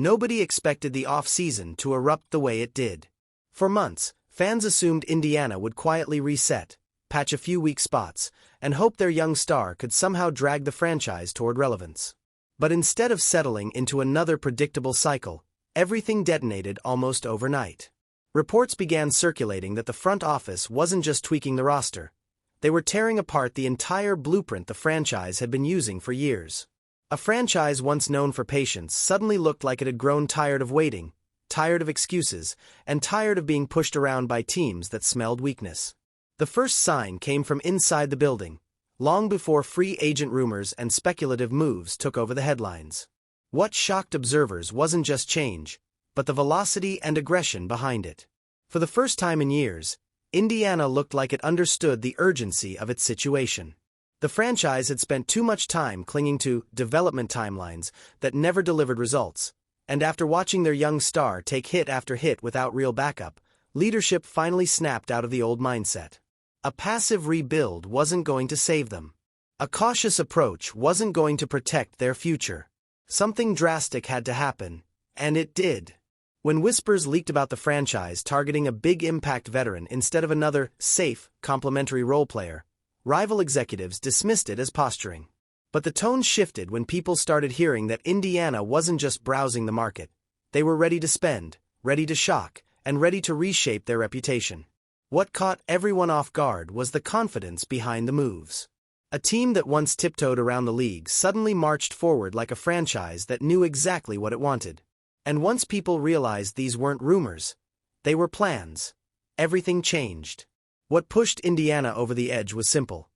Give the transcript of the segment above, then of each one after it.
Nobody expected the off-season to erupt the way it did. For months, fans assumed Indiana would quietly reset, patch a few weak spots, and hope their young star could somehow drag the franchise toward relevance. But instead of settling into another predictable cycle, everything detonated almost overnight. Reports began circulating that the front office wasn't just tweaking the roster. They were tearing apart the entire blueprint the franchise had been using for years. A franchise once known for patience suddenly looked like it had grown tired of waiting, tired of excuses, and tired of being pushed around by teams that smelled weakness. The first sign came from inside the building, long before free agent rumors and speculative moves took over the headlines. What shocked observers wasn't just change, but the velocity and aggression behind it. For the first time in years, Indiana looked like it understood the urgency of its situation. The franchise had spent too much time clinging to development timelines that never delivered results, and after watching their young star take hit after hit without real backup, leadership finally snapped out of the old mindset. A passive rebuild wasn't going to save them. A cautious approach wasn't going to protect their future. Something drastic had to happen, and it did. When whispers leaked about the franchise targeting a big impact veteran instead of another safe, complementary role player, rival executives dismissed it as posturing. But the tone shifted when people started hearing that Indiana wasn't just browsing the market. They were ready to spend, ready to shock, and ready to reshape their reputation. What caught everyone off guard was the confidence behind the moves. A team that once tiptoed around the league suddenly marched forward like a franchise that knew exactly what it wanted. And once people realized these weren't rumors, they were plans, everything changed. What pushed Indiana over the edge was simple.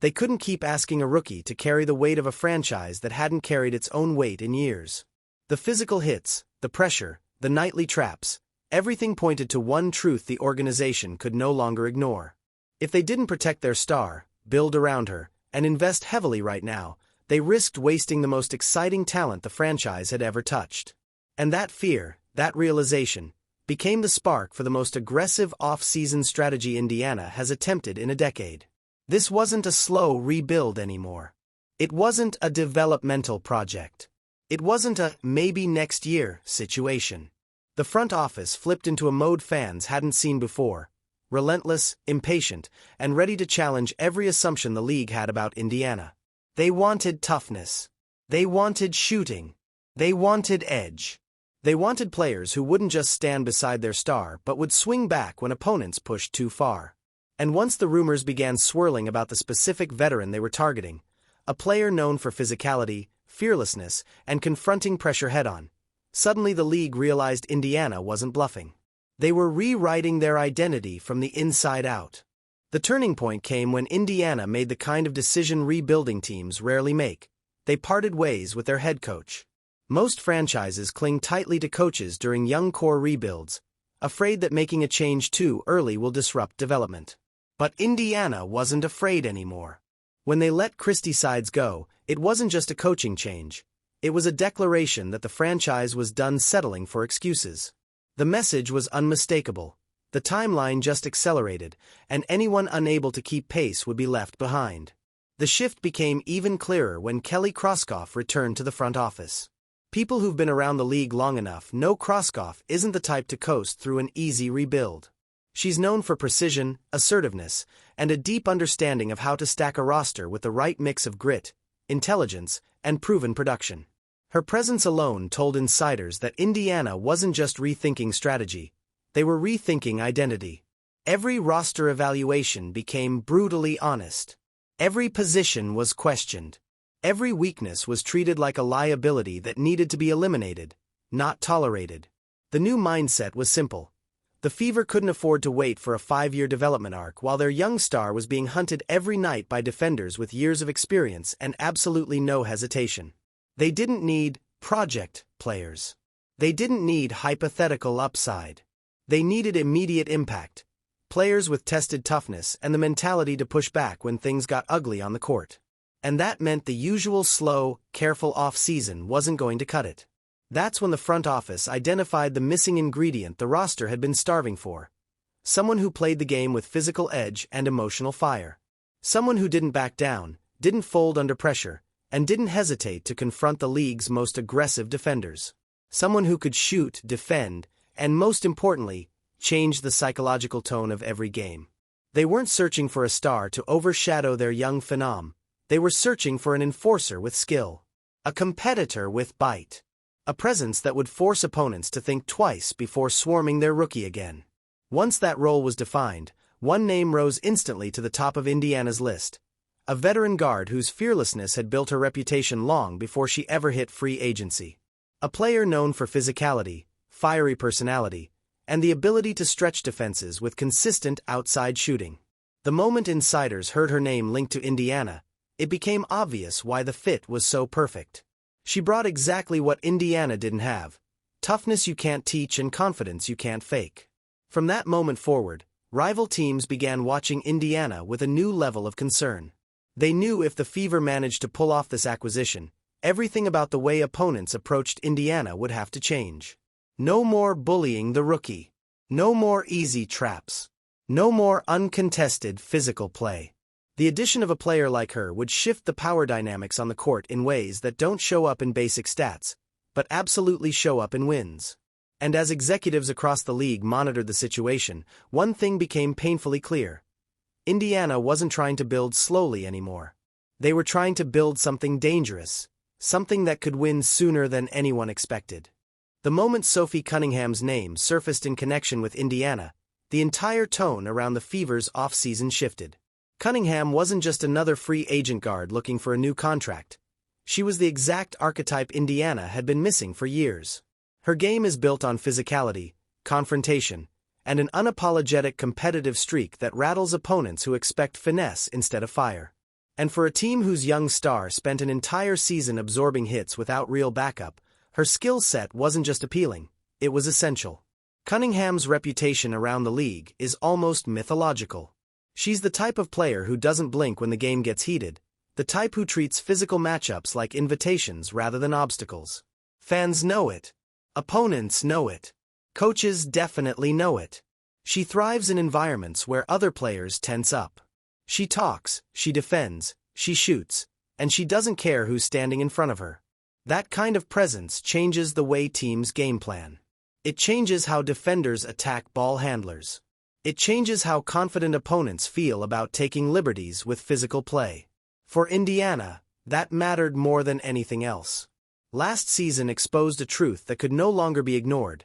They couldn't keep asking a rookie to carry the weight of a franchise that hadn't carried its own weight in years. The physical hits, the pressure, the nightly traps, everything pointed to one truth the organization could no longer ignore. If they didn't protect their star, build around her, and invest heavily right now, they risked wasting the most exciting talent the franchise had ever touched. And that fear, that realization, became the spark for the most aggressive off-season strategy Indiana has attempted in a decade. This wasn't a slow rebuild anymore. It wasn't a developmental project. It wasn't a maybe next year situation. The front office flipped into a mode fans hadn't seen before, relentless, impatient, and ready to challenge every assumption the league had about Indiana. They wanted toughness. They wanted shooting. They wanted edge. They wanted players who wouldn't just stand beside their star but would swing back when opponents pushed too far. And once the rumors began swirling about the specific veteran they were targeting, a player known for physicality, fearlessness, and confronting pressure head-on, suddenly the league realized Indiana wasn't bluffing. They were rewriting their identity from the inside out. The turning point came when Indiana made the kind of decision rebuilding teams rarely make. They parted ways with their head coach. Most franchises cling tightly to coaches during young core rebuilds, afraid that making a change too early will disrupt development. But Indiana wasn't afraid anymore. When they let Christie Sides go, it wasn't just a coaching change. It was a declaration that the franchise was done settling for excuses. The message was unmistakable. The timeline just accelerated, and anyone unable to keep pace would be left behind. The shift became even clearer when Kelly Krauskopf returned to the front office. People who've been around the league long enough know Krauskopf isn't the type to coast through an easy rebuild. She's known for precision, assertiveness, and a deep understanding of how to stack a roster with the right mix of grit, intelligence, and proven production. Her presence alone told insiders that Indiana wasn't just rethinking strategy, they were rethinking identity. Every roster evaluation became brutally honest. Every position was questioned. Every weakness was treated like a liability that needed to be eliminated, not tolerated. The new mindset was simple. The Fever couldn't afford to wait for a 5-year development arc while their young star was being hunted every night by defenders with years of experience and absolutely no hesitation. They didn't need project players. They didn't need hypothetical upside. They needed immediate impact. Players with tested toughness and the mentality to push back when things got ugly on the court. And that meant the usual slow, careful off-season wasn't going to cut it. That's when the front office identified the missing ingredient the roster had been starving for. Someone who played the game with physical edge and emotional fire. Someone who didn't back down, didn't fold under pressure, and didn't hesitate to confront the league's most aggressive defenders. Someone who could shoot, defend, and most importantly, change the psychological tone of every game. They weren't searching for a star to overshadow their young phenom. They were searching for an enforcer with skill. A competitor with bite. A presence that would force opponents to think twice before swarming their rookie again. Once that role was defined, one name rose instantly to the top of Indiana's list. A veteran guard whose fearlessness had built her reputation long before she ever hit free agency. A player known for physicality, fiery personality, and the ability to stretch defenses with consistent outside shooting. The moment insiders heard her name linked to Indiana, it became obvious why the fit was so perfect. She brought exactly what Indiana didn't have: toughness you can't teach and confidence you can't fake. From that moment forward, rival teams began watching Indiana with a new level of concern. They knew if the Fever managed to pull off this acquisition, everything about the way opponents approached Indiana would have to change. No more bullying the rookie. No more easy traps. No more uncontested physical play. The addition of a player like her would shift the power dynamics on the court in ways that don't show up in basic stats, but absolutely show up in wins. And as executives across the league monitored the situation, one thing became painfully clear. Indiana wasn't trying to build slowly anymore. They were trying to build something dangerous, something that could win sooner than anyone expected. The moment Sophie Cunningham's name surfaced in connection with Indiana, the entire tone around the Fever's off-season shifted. Cunningham wasn't just another free agent guard looking for a new contract. She was the exact archetype Indiana had been missing for years. Her game is built on physicality, confrontation, and an unapologetic competitive streak that rattles opponents who expect finesse instead of fire. And for a team whose young star spent an entire season absorbing hits without real backup, her skill set wasn't just appealing, it was essential. Cunningham's reputation around the league is almost mythological. She's the type of player who doesn't blink when the game gets heated, the type who treats physical matchups like invitations rather than obstacles. Fans know it. Opponents know it. Coaches definitely know it. She thrives in environments where other players tense up. She talks, she defends, she shoots, and she doesn't care who's standing in front of her. That kind of presence changes the way teams game plan. It changes how defenders attack ball handlers. It changes how confident opponents feel about taking liberties with physical play. For Indiana, that mattered more than anything else. Last season exposed a truth that could no longer be ignored.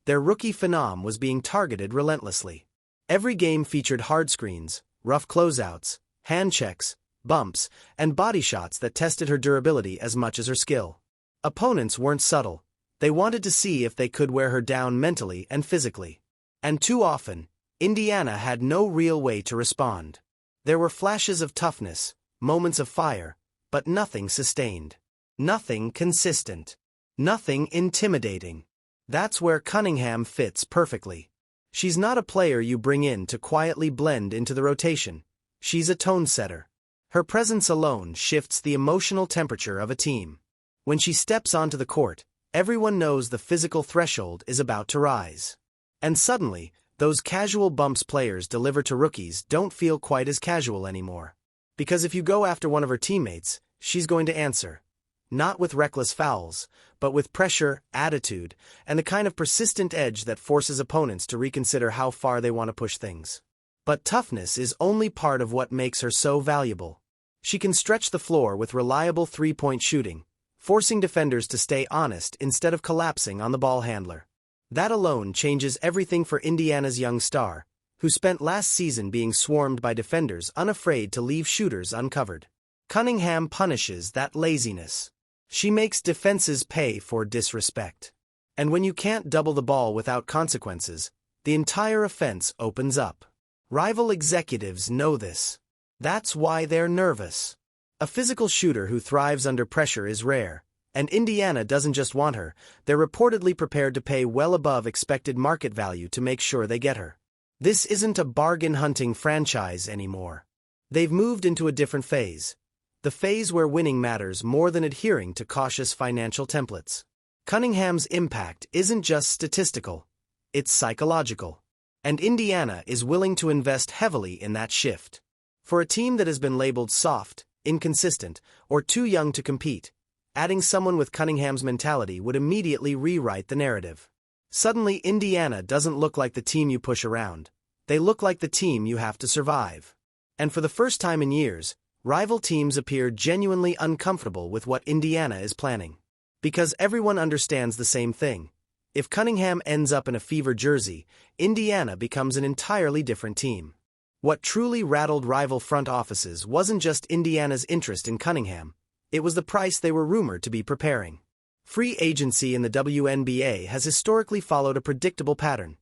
Their rookie phenom was being targeted relentlessly. Every game featured hard screens, rough closeouts, hand checks, bumps, and body shots that tested her durability as much as her skill. Opponents weren't subtle. They wanted to see if they could wear her down mentally and physically. And too often, Indiana had no real way to respond. There were flashes of toughness, moments of fire, but nothing sustained. Nothing consistent. Nothing intimidating. That's where Cunningham fits perfectly. She's not a player you bring in to quietly blend into the rotation. She's a tone setter. Her presence alone shifts the emotional temperature of a team. When she steps onto the court, everyone knows the physical threshold is about to rise. And suddenly, those casual bumps players deliver to rookies don't feel quite as casual anymore. Because if you go after one of her teammates, she's going to answer. Not with reckless fouls, but with pressure, attitude, and the kind of persistent edge that forces opponents to reconsider how far they want to push things. But toughness is only part of what makes her so valuable. She can stretch the floor with reliable three-point shooting, forcing defenders to stay honest instead of collapsing on the ball handler. That alone changes everything for Indiana's young star, who spent last season being swarmed by defenders unafraid to leave shooters uncovered. Cunningham punishes that laziness. She makes defenses pay for disrespect. And when you can't double the ball without consequences, the entire offense opens up. Rival executives know this. That's why they're nervous. A physical shooter who thrives under pressure is rare, and Indiana doesn't just want her, they're reportedly prepared to pay well above expected market value to make sure they get her. This isn't a bargain-hunting franchise anymore. They've moved into a different phase. The phase where winning matters more than adhering to cautious financial templates. Cunningham's impact isn't just statistical, it's psychological. And Indiana is willing to invest heavily in that shift. For a team that has been labeled soft, inconsistent, or too young to compete, Adding someone with Cunningham's mentality would immediately rewrite the narrative. Suddenly, Indiana doesn't look like the team you push around. They look like the team you have to survive. And for the first time in years, rival teams appear genuinely uncomfortable with what Indiana is planning. Because everyone understands the same thing. If Cunningham ends up in a Fever jersey, Indiana becomes an entirely different team. What truly rattled rival front offices wasn't just Indiana's interest in Cunningham, it was the price they were rumored to be preparing. Free agency in the WNBA has historically followed a predictable pattern.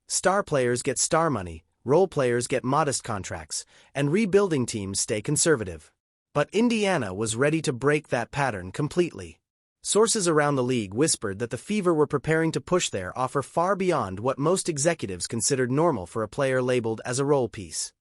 Star players get star money, role players get modest contracts, and rebuilding teams stay conservative. But Indiana was ready to break that pattern completely. Sources around the league whispered that the Fever were preparing to push their offer far beyond what most executives considered normal for a player labeled as a role piece.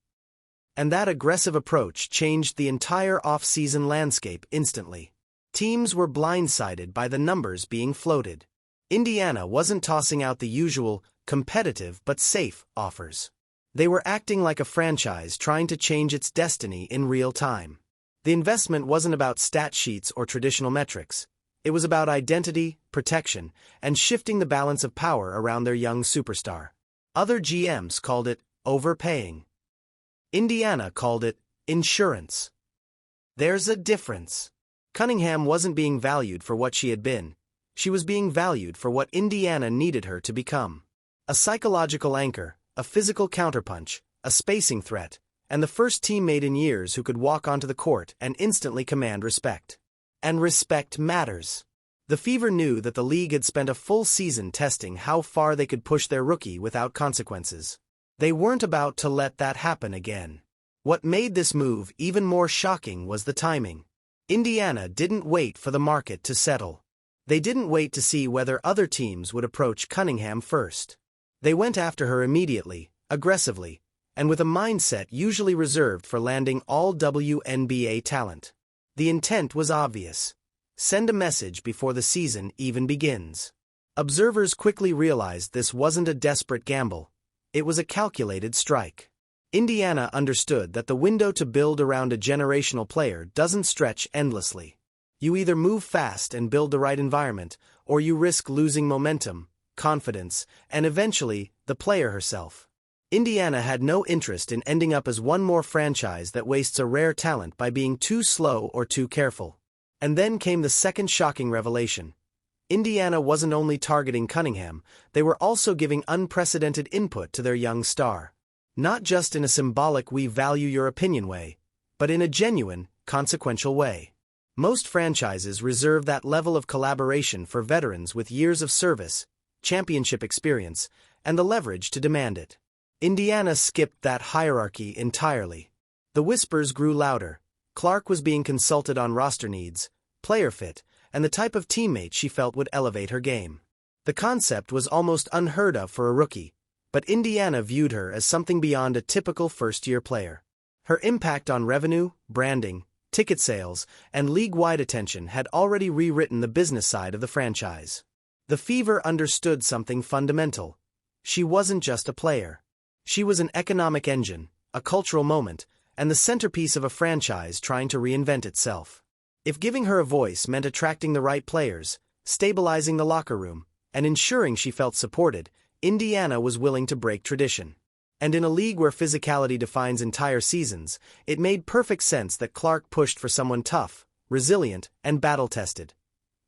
And that aggressive approach changed the entire off-season landscape instantly. Teams were blindsided by the numbers being floated. Indiana wasn't tossing out the usual, competitive but safe offers. They were acting like a franchise trying to change its destiny in real time. The investment wasn't about stat sheets or traditional metrics. It was about identity, protection, and shifting the balance of power around their young superstar. Other GMs called it overpaying. Indiana called it insurance. There's a difference. Cunningham wasn't being valued for what she had been. She was being valued for what Indiana needed her to become. A psychological anchor, a physical counterpunch, a spacing threat, and the first teammate in years who could walk onto the court and instantly command respect. And respect matters. The Fever knew that the league had spent a full season testing how far they could push their rookie without consequences. They weren't about to let that happen again. What made this move even more shocking was the timing. Indiana didn't wait for the market to settle. They didn't wait to see whether other teams would approach Cunningham first. They went after her immediately, aggressively, and with a mindset usually reserved for landing all WNBA talent. The intent was obvious. Send a message before the season even begins. Observers quickly realized this wasn't a desperate gamble. It was a calculated strike. Indiana understood that the window to build around a generational player doesn't stretch endlessly. You either move fast and build the right environment, or you risk losing momentum, confidence, and eventually, the player herself. Indiana had no interest in ending up as one more franchise that wastes a rare talent by being too slow or too careful. And then came the second shocking revelation. Indiana wasn't only targeting Cunningham, they were also giving unprecedented input to their young star. Not just in a symbolic "we value your opinion" way, but in a genuine, consequential way. Most franchises reserve that level of collaboration for veterans with years of service, championship experience, and the leverage to demand it. Indiana skipped that hierarchy entirely. The whispers grew louder. Clark was being consulted on roster needs, player fit, and the type of teammate she felt would elevate her game. The concept was almost unheard of for a rookie, but Indiana viewed her as something beyond a typical first-year player. Her impact on revenue, branding, ticket sales, and league-wide attention had already rewritten the business side of the franchise. The Fever understood something fundamental. She wasn't just a player. She was an economic engine, a cultural moment, and the centerpiece of a franchise trying to reinvent itself. If giving her a voice meant attracting the right players, stabilizing the locker room, and ensuring she felt supported, Indiana was willing to break tradition. And in a league where physicality defines entire seasons, it made perfect sense that Clark pushed for someone tough, resilient, and battle-tested.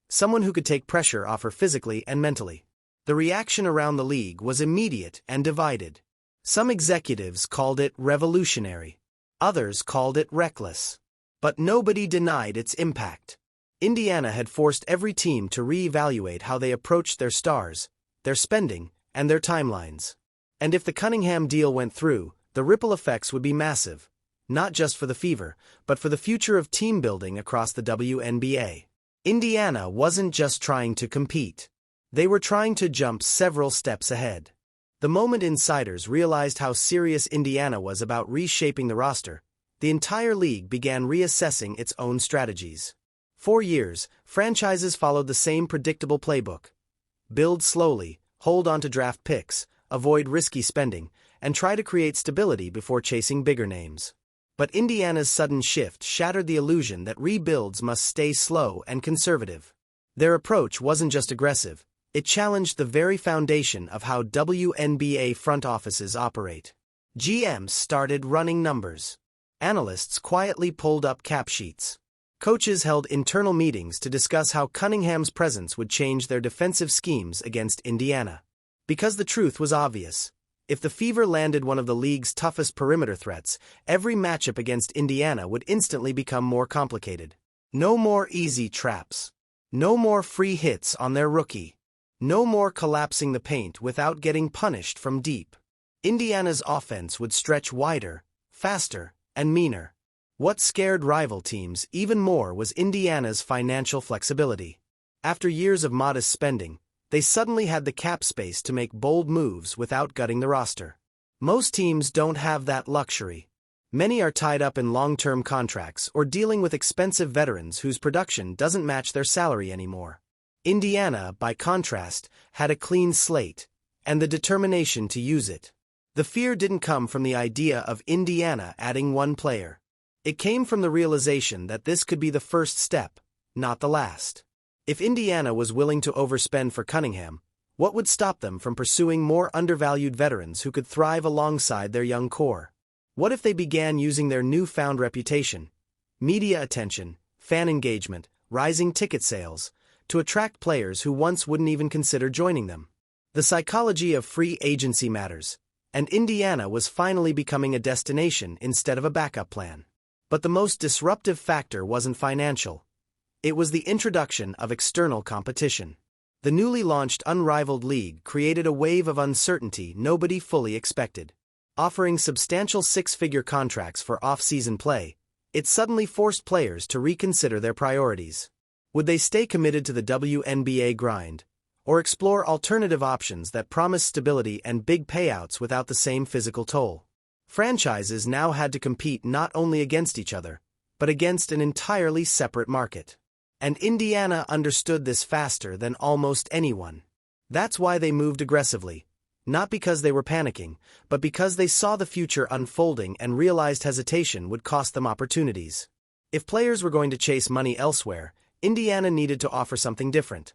Someone who could take pressure off her physically and mentally. The reaction around the league was immediate and divided. Some executives called it revolutionary. Others called it reckless. But nobody denied its impact. Indiana had forced every team to reevaluate how they approached their stars, their spending, and their timelines. And if the Cunningham deal went through, the ripple effects would be massive, not just for the Fever, but for the future of team building across the WNBA. Indiana wasn't just trying to compete. They were trying to jump several steps ahead. The moment insiders realized how serious Indiana was about reshaping the roster, the entire league began reassessing its own strategies. For years, franchises followed the same predictable playbook. Build slowly, hold on to draft picks, avoid risky spending, and try to create stability before chasing bigger names. But Indiana's sudden shift shattered the illusion that rebuilds must stay slow and conservative. Their approach wasn't just aggressive, it challenged the very foundation of how WNBA front offices operate. GMs started running numbers. Analysts quietly pulled up cap sheets. Coaches held internal meetings to discuss how Cunningham's presence would change their defensive schemes against Indiana. Because the truth was obvious. If the Fever landed one of the league's toughest perimeter threats, every matchup against Indiana would instantly become more complicated. No more easy traps. No more free hits on their rookie. No more collapsing the paint without getting punished from deep. Indiana's offense would stretch wider, faster, and meaner. What scared rival teams even more was Indiana's financial flexibility. After years of modest spending, they suddenly had the cap space to make bold moves without gutting the roster. Most teams don't have that luxury. Many are tied up in long-term contracts or dealing with expensive veterans whose production doesn't match their salary anymore. Indiana, by contrast, had a clean slate, and the determination to use it. The fear didn't come from the idea of Indiana adding one player. It came from the realization that this could be the first step, not the last. If Indiana was willing to overspend for Cunningham, what would stop them from pursuing more undervalued veterans who could thrive alongside their young core? What if they began using their newfound reputation, media attention, fan engagement, rising ticket sales, to attract players who once wouldn't even consider joining them? The psychology of free agency matters, and Indiana was finally becoming a destination instead of a backup plan. But the most disruptive factor wasn't financial. It was the introduction of external competition. The newly launched unrivaled league created a wave of uncertainty nobody fully expected. Offering substantial six-figure contracts for off-season play, it suddenly forced players to reconsider their priorities. Would they stay committed to the WNBA grind, or explore alternative options that promise stability and big payouts without the same physical toll? Franchises now had to compete not only against each other, but against an entirely separate market. And Indiana understood this faster than almost anyone. That's why they moved aggressively, not because they were panicking, but because they saw the future unfolding and realized hesitation would cost them opportunities. If players were going to chase money elsewhere, Indiana needed to offer something different.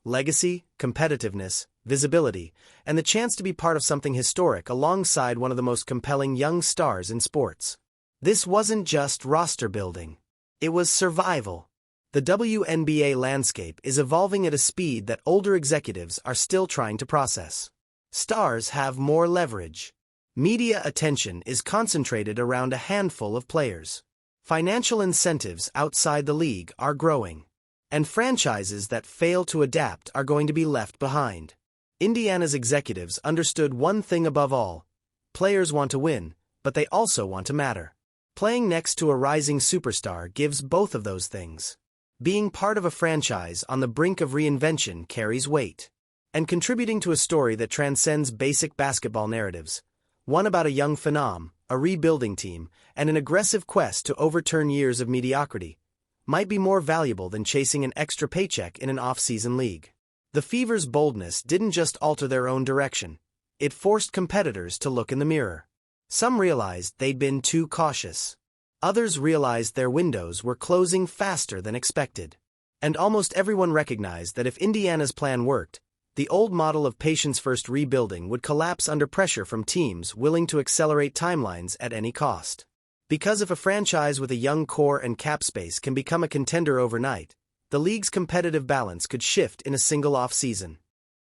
Legacy, competitiveness, visibility, and the chance to be part of something historic alongside one of the most compelling young stars in sports. This wasn't just roster building. It was survival. The WNBA landscape is evolving at a speed that older executives are still trying to process. Stars have more leverage. Media attention is concentrated around a handful of players. Financial incentives outside the league are growing. And franchises that fail to adapt are going to be left behind. Indiana's executives understood one thing above all. Players want to win, but they also want to matter. Playing next to a rising superstar gives both of those things. Being part of a franchise on the brink of reinvention carries weight. And contributing to a story that transcends basic basketball narratives. One about a young phenom, a rebuilding team, and an aggressive quest to overturn years of mediocrity, might be more valuable than chasing an extra paycheck in an off-season league. The Fever's boldness didn't just alter their own direction. It forced competitors to look in the mirror. Some realized they'd been too cautious. Others realized their windows were closing faster than expected. And almost everyone recognized that if Indiana's plan worked, the old model of patience-first rebuilding would collapse under pressure from teams willing to accelerate timelines at any cost. Because if a franchise with a young core and cap space can become a contender overnight, the league's competitive balance could shift in a single off-season.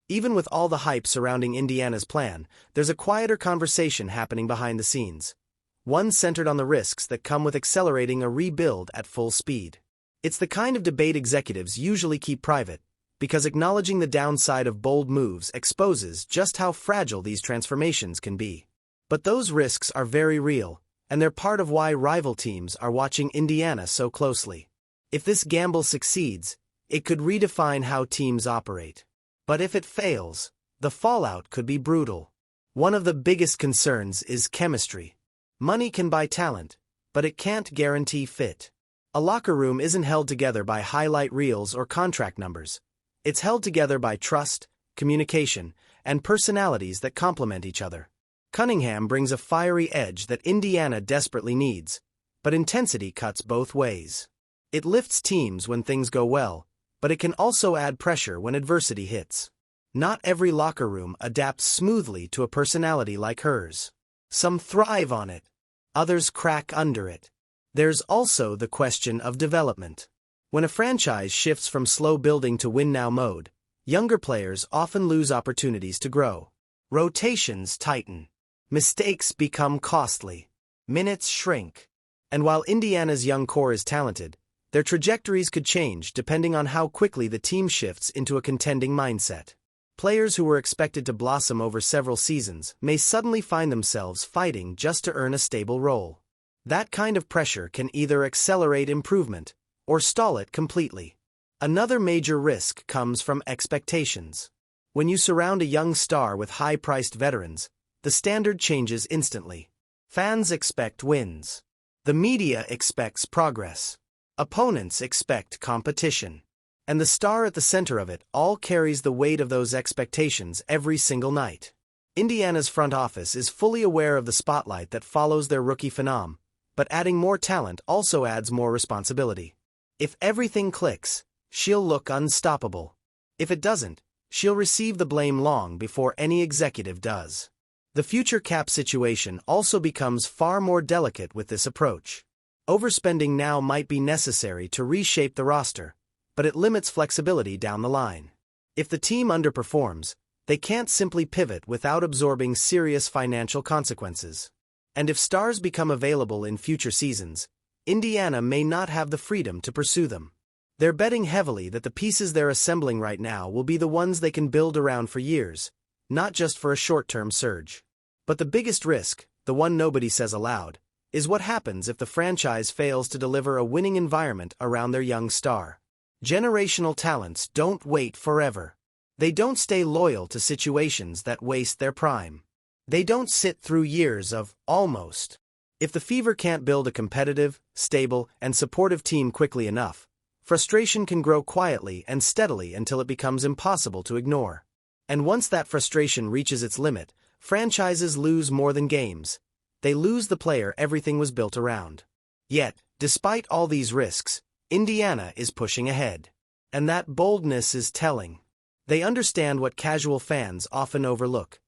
Even with all the hype surrounding Indiana's plan, there's a quieter conversation happening behind the scenes. One centered on the risks that come with accelerating a rebuild at full speed. It's the kind of debate executives usually keep private, because acknowledging the downside of bold moves exposes just how fragile these transformations can be. But those risks are very real, and they're part of why rival teams are watching Indiana so closely. If this gamble succeeds, it could redefine how teams operate. But if it fails, the fallout could be brutal. One of the biggest concerns is chemistry. Money can buy talent, but it can't guarantee fit. A locker room isn't held together by highlight reels or contract numbers. It's held together by trust, communication, and personalities that complement each other. Cunningham brings a fiery edge that Indiana desperately needs, but intensity cuts both ways. It lifts teams when things go well, but it can also add pressure when adversity hits. Not every locker room adapts smoothly to a personality like hers. Some thrive on it, others crack under it. There's also the question of development. When a franchise shifts from slow building to win-now mode, younger players often lose opportunities to grow. Rotations tighten. Mistakes become costly. Minutes shrink. And while Indiana's young core is talented, their trajectories could change depending on how quickly the team shifts into a contending mindset. Players who were expected to blossom over several seasons may suddenly find themselves fighting just to earn a stable role. That kind of pressure can either accelerate improvement or stall it completely. Another major risk comes from expectations. When you surround a young star with high-priced veterans, the standard changes instantly. Fans expect wins. The media expects progress. Opponents expect competition. And the star at the center of it all carries the weight of those expectations every single night. Indiana's front office is fully aware of the spotlight that follows their rookie phenom, but adding more talent also adds more responsibility. If everything clicks, she'll look unstoppable. If it doesn't, she'll receive the blame long before any executive does. The future cap situation also becomes far more delicate with this approach. Overspending now might be necessary to reshape the roster, but it limits flexibility down the line. If the team underperforms, they can't simply pivot without absorbing serious financial consequences. And if stars become available in future seasons, Indiana may not have the freedom to pursue them. They're betting heavily that the pieces they're assembling right now will be the ones they can build around for years, not just for a short-term surge. But the biggest risk, the one nobody says aloud, is what happens if the franchise fails to deliver a winning environment around their young star. Generational talents don't wait forever. They don't stay loyal to situations that waste their prime. They don't sit through years of almost. If the Fever can't build a competitive, stable, and supportive team quickly enough, frustration can grow quietly and steadily until it becomes impossible to ignore. And once that frustration reaches its limit, franchises lose more than games. They lose the player everything was built around. Yet, despite all these risks, Indiana is pushing ahead. And that boldness is telling. They understand what casual fans often overlook.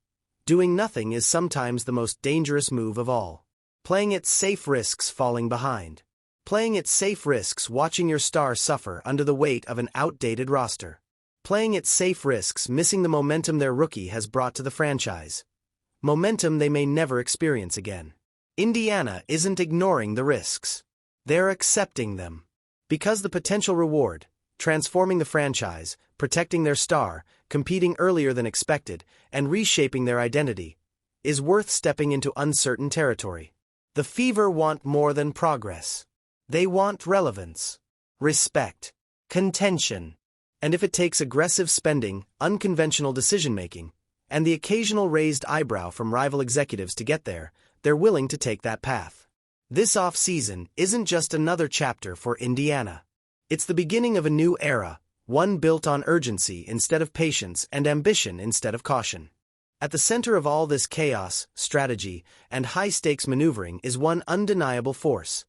Doing nothing is sometimes the most dangerous move of all. Playing it safe risks falling behind. Playing it safe risks watching your star suffer under the weight of an outdated roster. Playing it safe risks missing the momentum their rookie has brought to the franchise. Momentum they may never experience again. Indiana isn't ignoring the risks. They're accepting them. Because the potential reward, transforming the franchise, protecting their star, competing earlier than expected, and reshaping their identity, is worth stepping into uncertain territory. The Fever want more than progress. They want relevance, respect, contention. And if it takes aggressive spending, unconventional decision-making, and the occasional raised eyebrow from rival executives to get there, they're willing to take that path. This off-season isn't just another chapter for Indiana. It's the beginning of a new era, one built on urgency instead of patience and ambition instead of caution. At the center of all this chaos, strategy, and high-stakes maneuvering is one undeniable force: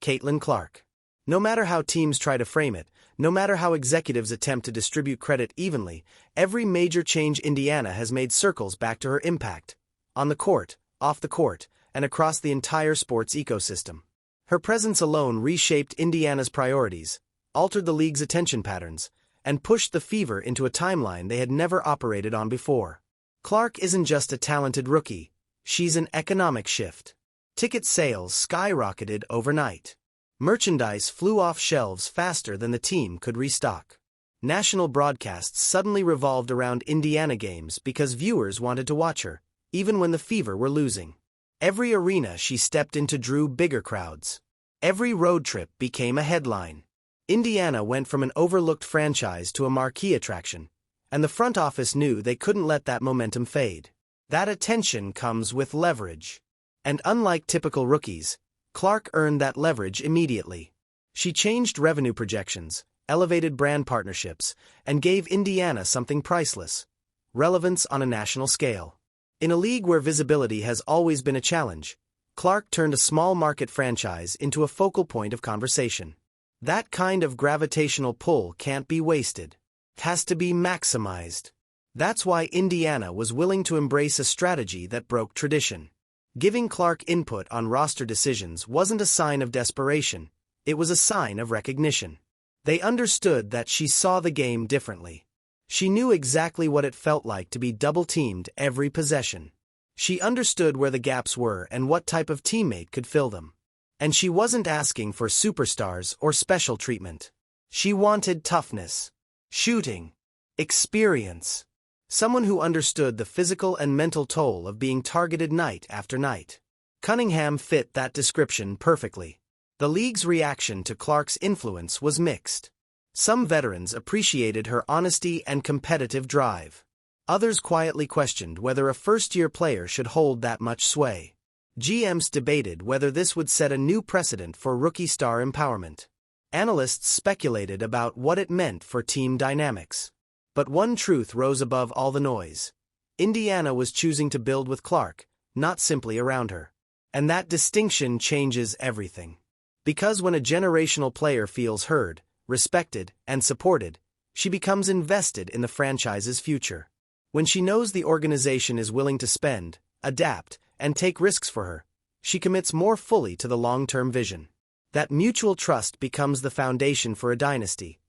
Caitlin Clark. No matter how teams try to frame it, no matter how executives attempt to distribute credit evenly, every major change Indiana has made circles back to her impact. On the court, off the court, and across the entire sports ecosystem. Her presence alone reshaped Indiana's priorities, altered the league's attention patterns, and pushed the Fever into a timeline they had never operated on before. Clark isn't just a talented rookie, she's an economic shift. Ticket sales skyrocketed overnight. Merchandise flew off shelves faster than the team could restock. National broadcasts suddenly revolved around Indiana games because viewers wanted to watch her, even when the Fever were losing. Every arena she stepped into drew bigger crowds. Every road trip became a headline. Indiana went from an overlooked franchise to a marquee attraction, and the front office knew they couldn't let that momentum fade. That attention comes with leverage. And unlike typical rookies, Clark earned that leverage immediately. She changed revenue projections, elevated brand partnerships, and gave Indiana something priceless: relevance on a national scale. In a league where visibility has always been a challenge, Clark turned a small market franchise into a focal point of conversation. That kind of gravitational pull can't be wasted. It has to be maximized. That's why Indiana was willing to embrace a strategy that broke tradition. Giving Clark input on roster decisions wasn't a sign of desperation, it was a sign of recognition. They understood that she saw the game differently. She knew exactly what it felt like to be double-teamed every possession. She understood where the gaps were and what type of teammate could fill them. And she wasn't asking for superstars or special treatment. She wanted toughness, shooting, experience. Someone who understood the physical and mental toll of being targeted night after night. Cunningham fit that description perfectly. The league's reaction to Clark's influence was mixed. Some veterans appreciated her honesty and competitive drive. Others quietly questioned whether a first-year player should hold that much sway. GMs debated whether this would set a new precedent for rookie star empowerment. Analysts speculated about what it meant for team dynamics. But one truth rose above all the noise. Indiana was choosing to build with Clark, not simply around her. And that distinction changes everything. Because when a generational player feels heard, respected, and supported, she becomes invested in the franchise's future. When she knows the organization is willing to spend, adapt, and take risks for her, she commits more fully to the long-term vision. That mutual trust becomes the foundation for a dynasty.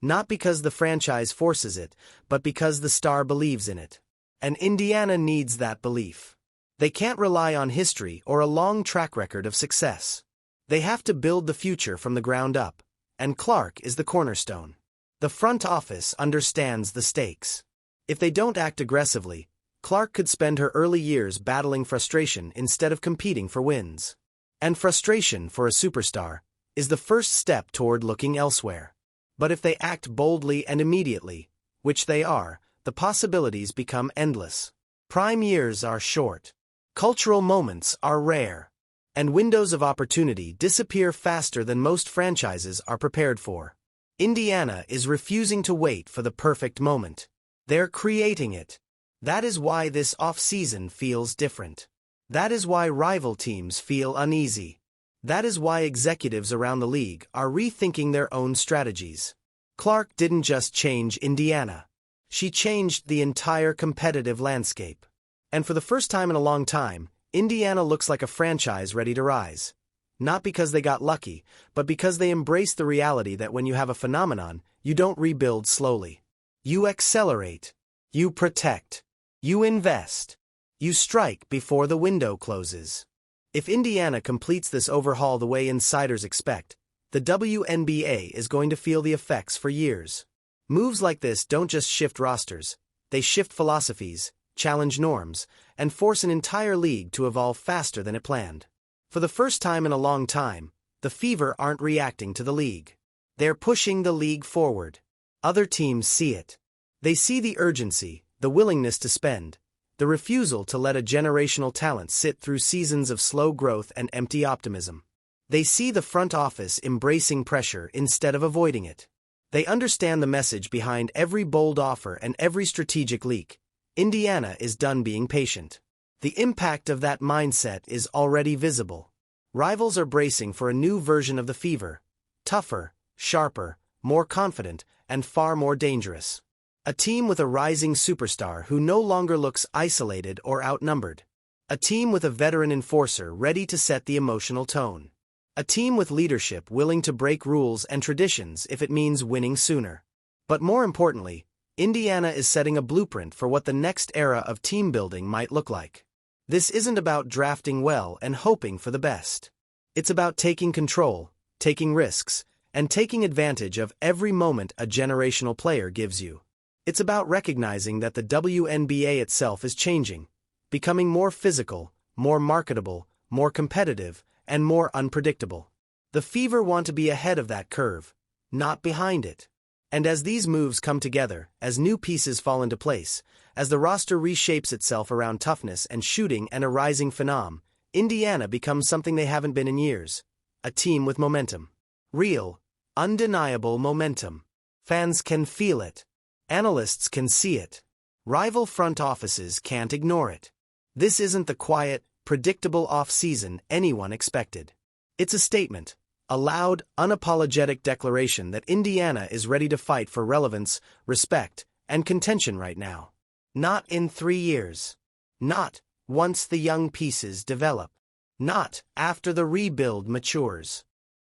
Not because the franchise forces it, but because the star believes in it. And Indiana needs that belief. They can't rely on history or a long track record of success. They have to build the future from the ground up, and Clark is the cornerstone. The front office understands the stakes. If they don't act aggressively, Clark could spend her early years battling frustration instead of competing for wins. And frustration, for a superstar, is the first step toward looking elsewhere. But if they act boldly and immediately, which they are, the possibilities become endless. Prime years are short. Cultural moments are rare. And windows of opportunity disappear faster than most franchises are prepared for. Indiana is refusing to wait for the perfect moment. They're creating it. That is why this off-season feels different. That is why rival teams feel uneasy. That is why executives around the league are rethinking their own strategies. Clark didn't just change Indiana. She changed the entire competitive landscape. And for the first time in a long time, Indiana looks like a franchise ready to rise. Not because they got lucky, but because they embrace the reality that when you have a phenomenon, you don't rebuild slowly. You accelerate. You protect. You invest. You strike before the window closes. If Indiana completes this overhaul the way insiders expect, the Wnba is going to feel the effects for years. Moves like this don't just shift rosters, they shift philosophies, challenge norms, and force an entire league to evolve faster than it planned. For the first time in a long time, the Fever aren't reacting to the league. They're pushing the league forward. Other teams see it. They see the urgency, the willingness to spend, the refusal to let a generational talent sit through seasons of slow growth and empty optimism. They see the front office embracing pressure instead of avoiding it. They understand the message behind every bold offer and every strategic leak. Indiana is done being patient. The impact of that mindset is already visible. Rivals are bracing for a new version of the Fever. Tougher, sharper, more confident, and far more dangerous. A team with a rising superstar who no longer looks isolated or outnumbered. A team with a veteran enforcer ready to set the emotional tone. A team with leadership willing to break rules and traditions if it means winning sooner. But more importantly, Indiana is setting a blueprint for what the next era of team building might look like. This isn't about drafting well and hoping for the best. It's about taking control, taking risks, and taking advantage of every moment a generational player gives you. It's about recognizing that the Wnba itself is changing, becoming more physical, more marketable, more competitive, and more unpredictable. The Fever want to be ahead of that curve, not behind it. And as these moves come together, as new pieces fall into place, as the roster reshapes itself around toughness and shooting and a rising phenom, Indiana becomes something they haven't been in years. A team with momentum. Real, undeniable momentum. Fans can feel it. Analysts can see it. Rival front offices can't ignore it. This isn't the quiet, predictable off-season anyone expected. It's a statement, a loud, unapologetic declaration that Indiana is ready to fight for relevance, respect, and contention right now. Not in 3 years. Not once the young pieces develop. Not after the rebuild matures.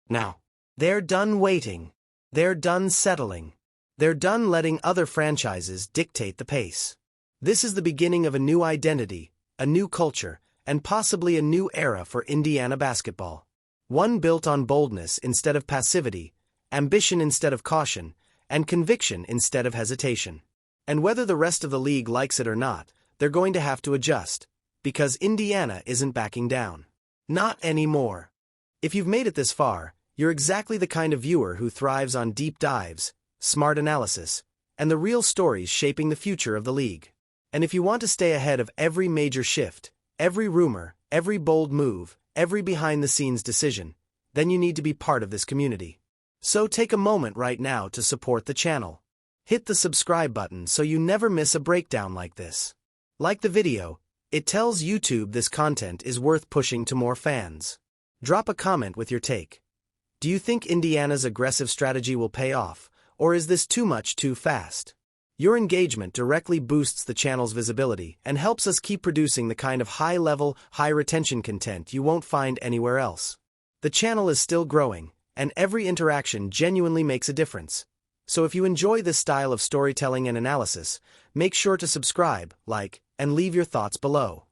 Now, they're done waiting. They're done settling. They're done letting other franchises dictate the pace. This is the beginning of a new identity, a new culture, and possibly a new era for Indiana basketball. One built on boldness instead of passivity, ambition instead of caution, and conviction instead of hesitation. And whether the rest of the league likes it or not, they're going to have to adjust, because Indiana isn't backing down. Not anymore. If you've made it this far, you're exactly the kind of viewer who thrives on deep dives, smart analysis, and the real stories shaping the future of the league. And if you want to stay ahead of every major shift, every rumor, every bold move, every behind-the-scenes decision, then you need to be part of this community. So take a moment right now to support the channel. Hit the subscribe button so you never miss a breakdown like this. Like the video, it tells YouTube this content is worth pushing to more fans. Drop a comment with your take. Do you think Indiana's aggressive strategy will pay off, or is this too much too fast? Your engagement directly boosts the channel's visibility and helps us keep producing the kind of high-level, high-retention content you won't find anywhere else. The channel is still growing, and every interaction genuinely makes a difference. So if you enjoy this style of storytelling and analysis, make sure to subscribe, like, and leave your thoughts below.